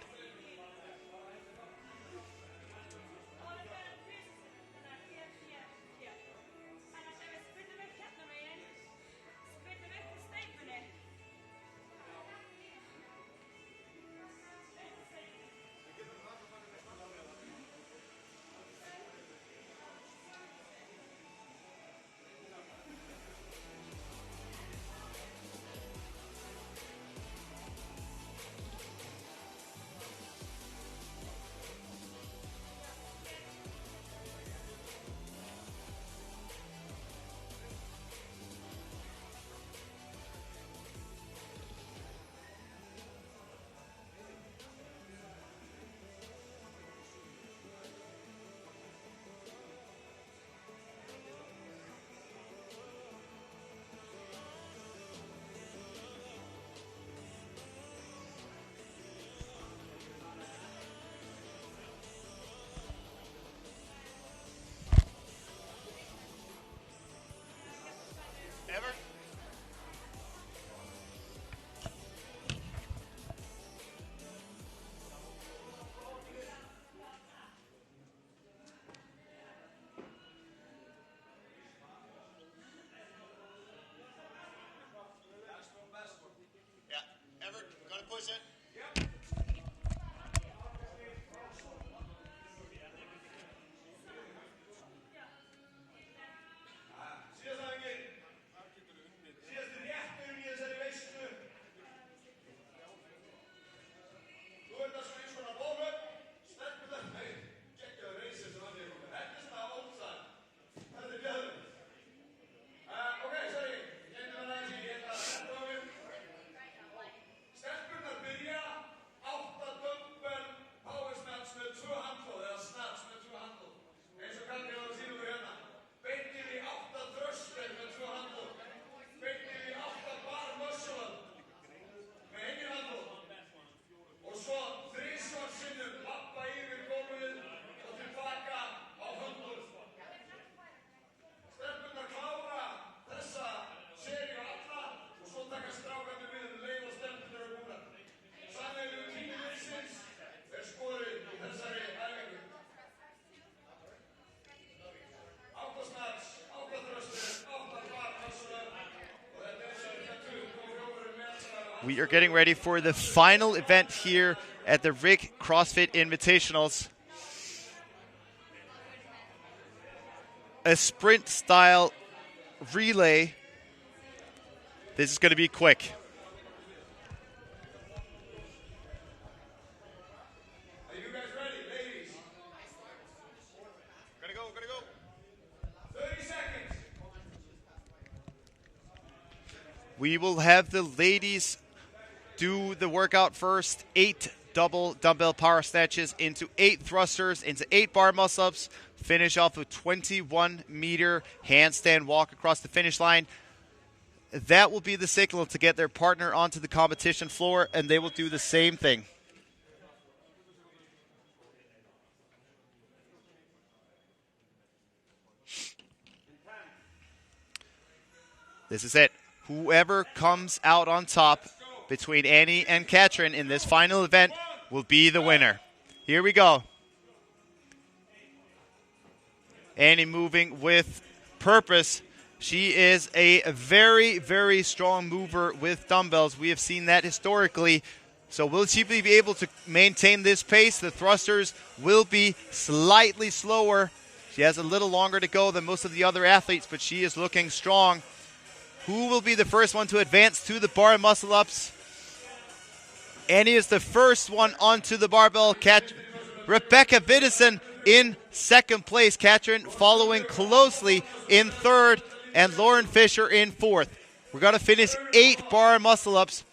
We are getting ready for the final event here at the Rick CrossFit Invitationals. A sprint style relay. This is going to be quick. Are you guys ready, ladies? Gonna go. 30 seconds. We will have the ladies do the workout first. 8 double dumbbell power snatches into 8 thrusters into 8 bar muscle-ups. Finish off with 21-meter handstand walk across the finish line. That will be the signal to get their partner onto the competition floor, and they will do the same thing. This is it. Whoever comes out on top between Annie and Katrin in this final event will be the winner. Here we go. Annie moving with purpose. She is a very, very strong mover with dumbbells. We have seen that historically. So will she be able to maintain this pace? The thrusters will be slightly slower. She has a little longer to go than most of the other athletes, but she is looking strong. Who will be the first one to advance to the bar muscle-ups? Annie is the first one onto the barbell. Rebecca Vidison in second place. Katrin following closely in third. And Lauren Fisher in fourth. We're going to finish 8 bar muscle-ups.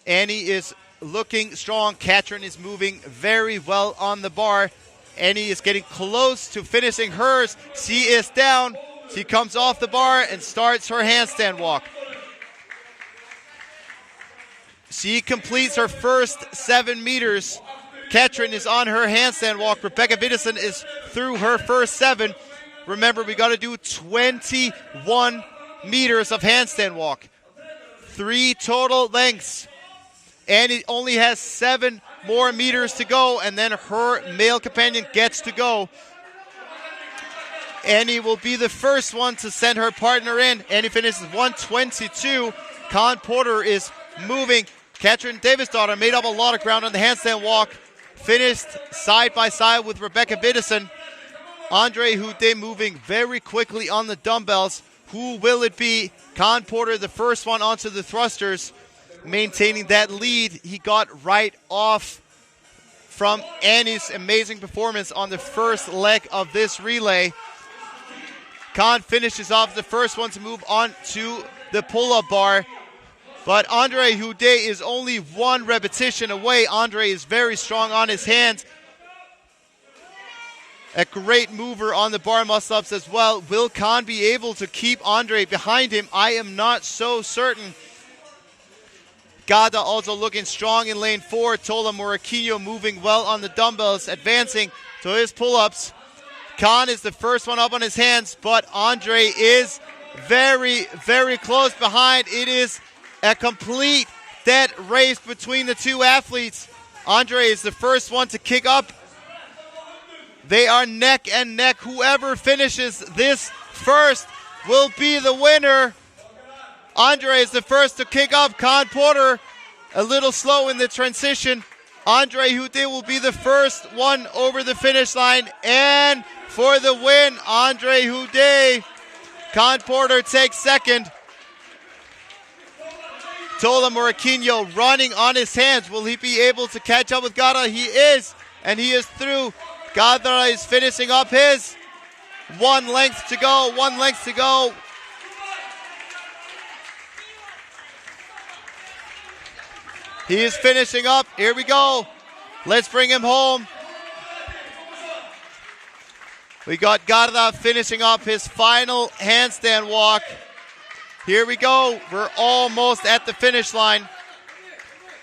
Annie is looking strong. Katrin is moving very well on the bar. Annie is getting close to finishing hers. She is down. She comes off the bar and starts her handstand walk. She completes her first 7 meters. Katrin is on her handstand walk. Rebecca Vidison is through her first 7. Remember, we got to do 21 meters of handstand walk. 3 total lengths. And it only has 7 more meters to go, and then her male companion gets to go. Annie will be the first one to send her partner in. Annie finishes 1:22. Con Porter is moving. Katrin Davidsdottir made up a lot of ground on the handstand walk. Finished side by side with Rebecca Vidison. Andre Houdet moving very quickly on the dumbbells. Who will it be? Con Porter, the first one onto the thrusters, maintaining that lead. He got right off from Annie's amazing performance on the first leg of this relay. Con finishes off the first one to move on to the pull-up bar. But Andre Houdet is only 1 repetition away. Andre is very strong on his hands. A great mover on the bar muscle-ups as well. Will Con be able to keep Andre behind him? I am not so certain. Gada also looking strong in lane 4. Tola Moraquinho moving well on the dumbbells, advancing to his pull-ups. Con is the first one up on his hands, but Andre is very, very close behind. It is a complete dead race between the 2 athletes. Andre is the first one to kick up. They are neck and neck. Whoever finishes this first will be the winner. Andre is the first to kick up. Con Porter a little slow in the transition. Andre Houdet will be the first one over the finish line. And for the win, Andre Houdet. Con Porter takes second. Tola Moraquinho running on his hands. Will he be able to catch up with Gada? He is, and he is through. Gada is finishing up his. 1 length to go, 1 length to go. He is finishing up. Here we go. Let's bring him home. We got Gada finishing up his final handstand walk. Here we go. We're almost at the finish line.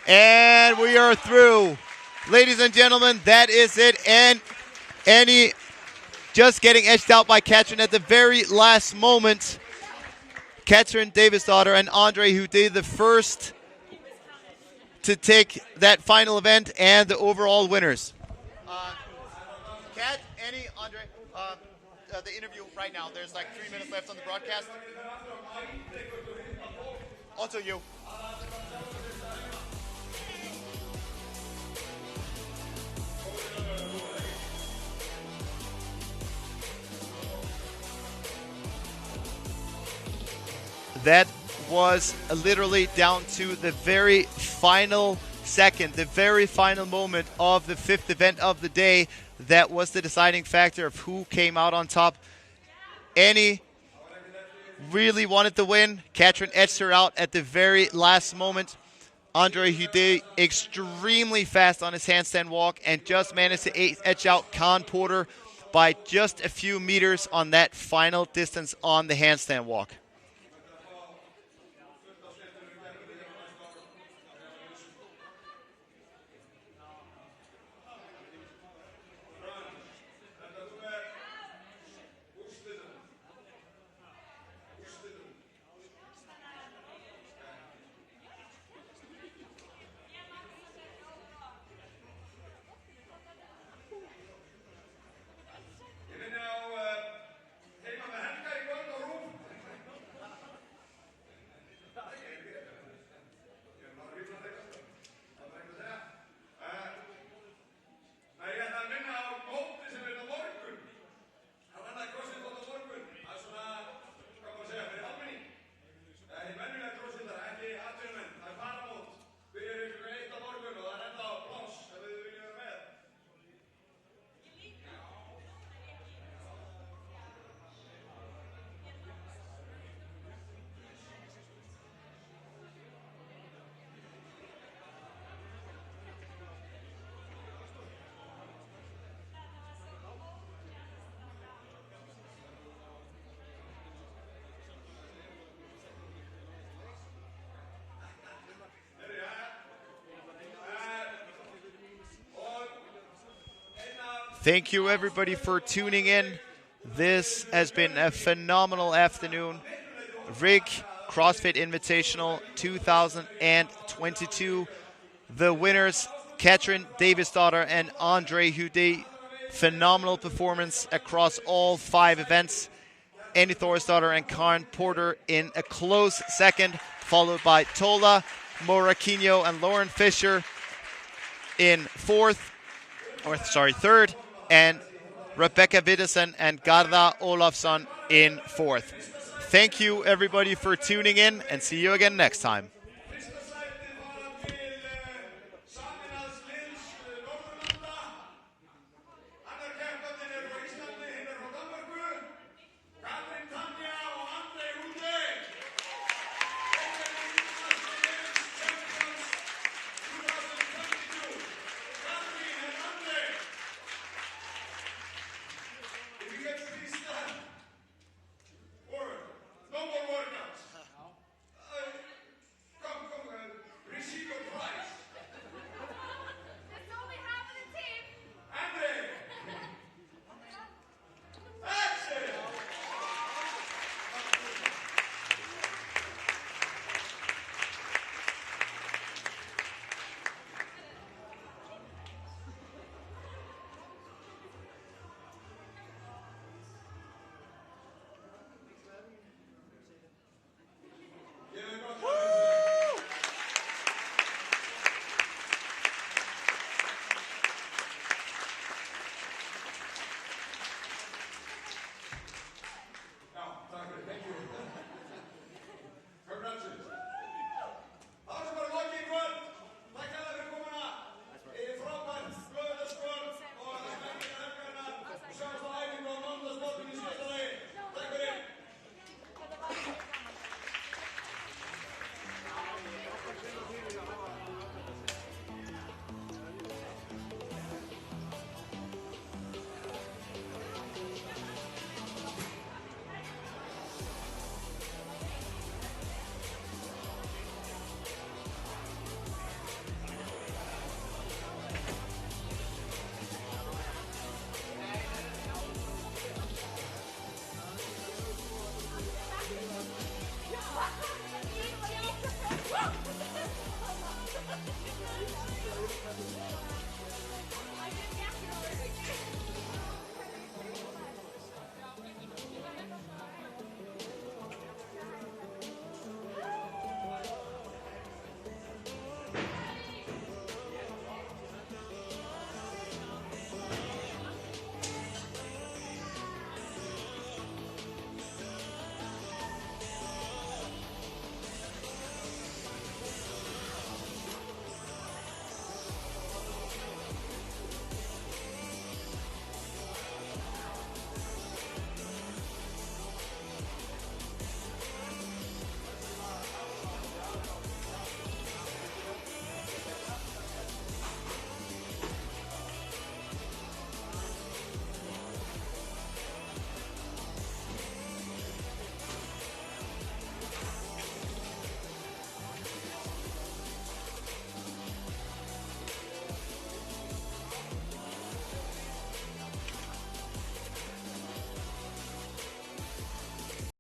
And we are through. Ladies and gentlemen, that is it. And Annie just getting edged out by Katrin at the very last moment. Katrin Davidsdottir and Andre Houdet, the first to take that final event and the overall winners. Kat, Annie, Andre, the interview right now. There's like 3 minutes left on the broadcast. Also you. That was literally down to the very final second, the very final moment of the 5th event of the day. That was the deciding factor of who came out on top. Annie really wanted to win. Katrin edged her out at the very last moment. Andre Hudet extremely fast on his handstand walk and just managed to edge out Khan Porter by just a few meters on that final distance on the handstand walk. Thank you, everybody, for tuning in. This has been a phenomenal afternoon. RIG CrossFit Invitational 2022. The winners, Katrin Davidsdottir and Andre Hudet. Phenomenal performance across all 5 events. Annie Thorisdottir and Khan Porter in a close second, followed by Tola Moraquinho and Lauren Fisher in third, and Rebecca Widdesen and Garda Olafsson in 4th. Thank you, everybody, for tuning in, and see you again next time.